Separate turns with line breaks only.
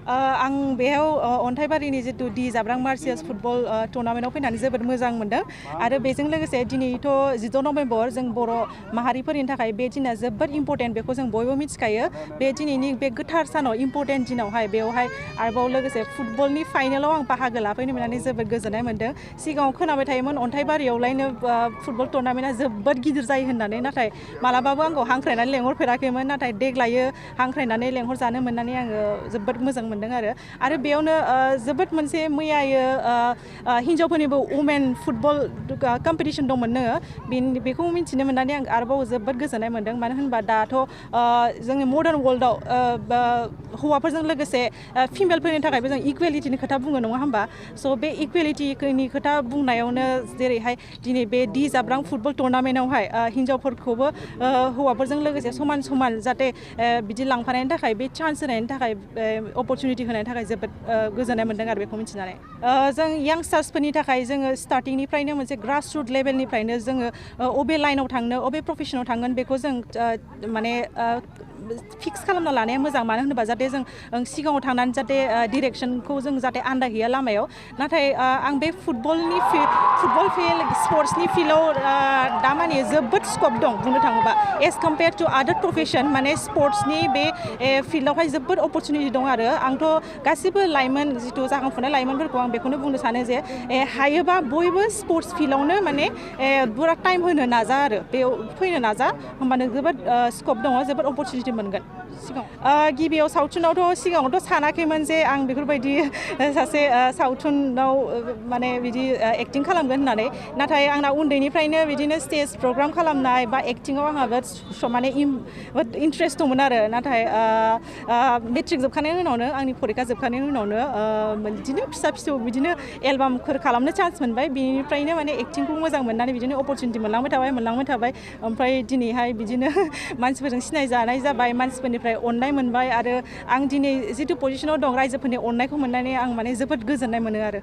आं बेयाव अन्थाइबारिनि जितु दि जाब्रां मार्सियास फुटबल टुर्नामेन्टआव फैनानै जोबोद मोजां मोनदों आरो बेजों लोगोसे दिनैथ' 16 नभेम्बर जों बर' माहारिफोरनि थाखाय बे दिना जोबोद इम्परटेन्ट बेखौ जों बयबो मिथिखायो बे दिनैनि बे गोथार सानाव इम्परटेन्ट दिनावहाय बेवहाय आरोबाव लोगोसे फुटबलनि फाइनालाव आं बाहागो लाफैनो मोननानै जोबोद गोजोननाय मोनदों सिगाङाव खोनाबाय थायोमोन अन्थाइबारियावलायनो फुटबल टुर्नामेन्टआ जोबोद गिदिर जायो होननानै नाथाय मालाबाबो आंखौ हांख्रायनानै लेंहरफेराखैमोन नाथाय देग्लायो हांख्रायनानै लेंहरजानो मोननानै आङो जोबोद मोजां मोनदों आरो बेयावनो जोबोद मोनसे मैयायो हिन्जावफोरनिबो वुमेन फुटबल कम्पिटिशन दंमोननो बेखौ मिथिनो मोननानै आं आरोबाव जोबोद गोजोननाय मोनदों मानो होनबा दाथ' जोंनि मडार्न वर्ल्डआव हौवाफोरजों लोगोसे फिमेलफोरनि थाखायबो जों इकुवेलिटिनि खोथा बुङो नङा होमबा स' बे इकुवेलिटिनि खोथा बुंनायावनो जेरैहाय दिनै बे दि जाब्रां फुटबल टुर्नामेन्टआवहाय हिन्जावफोरखौबो हौवाफोरजों लोगोसे समान समान जाहाथे बिदि लांफानायनि थाखाय बे चान्स होनायनि थाखाय अपरचुनिटि होनायनि थाखाय जोबोद गोजोननाय मोनदों आरो बेखौ मिथिनानै जों यांगस्टार्सफोरनि थाखाय जोङो स्टार्टिंनिफ्रायनो मोनसे ग्रास रुट लेभेलनिफ्रायनो जोङो अबे लाइनाव थांनो अबे प्रफेसनाव थांगोन बेखौ जों माने फिक्स खालामना लानाया मोजां मानो होनोबा जाहाथे जों सिगाङाव थांनानै जाहाथे डिरेक्सनखौ जों जाहाथे आन्दायहैया लामायाव नाथाय आं बे फुटबल फिल्ड स्पर्ट्सनि फिल्डआव दामानि जोबोद स्कप दं बुंनो थाङोबा एज कम्पेयार टु आदार प्रफेसन माने स्पर्ट्सनि बे फिल्डआवहाय जोबोद अपरचुनिटि दं आरो आंथ' गासिबो लाइमोन जिथु जाखांफुनाय लाइमोनफोरखौ आं बेखौनो बुंनो सानो जे हायोबा बयबो स्पर्ट्स फिल्डआवनो माने बुरा टाइम होनो नाजा आरो बेयाव फैनो नाजा होमबानो जोबोद स्कप दङ जोबोद अपरचुनिटि मोनगोन सिगाङाव गिबियाव सावथुनावथ' सिगाङावथ' सानाखैमोन जे आं बेफोरबायदि सासे सावथुनाव माने बिदि एक्टिं खालामगोन होननानै नाथाय आंना उन्दैनिफ्रायनो बिदिनो स्टेज प्रग्राम खालामनाय बा एक्टिङाव आंहा माने इन्ट्रेस्ट दंमोन आरो नाथाय मेट्रिक जोबखांनायनि उनावनो आंनि फरिखा जोबखांनायनि उनावनो बिदिनो फिसा फिसौ बिदिनो एलबामफोर खालामनो चान्स मोनबाय बिनिफ्रायनो माने एक्टिंखौ मोजां मोननानै बिदिनो अपरचुनिटि मोनलांबाय थाबाय ओमफ्राय दिनैहाय बिदिनो मानसिफोरजों सिनायजानाय जाबाय मानसिफोरनिफ्राय अननाय मोनबाय आरो आं दिनै जिथु पजिसनाव दं रायजोफोरनि अननायखौ मोननानै आं माने जोबोद गोजोननाय मोनो आरो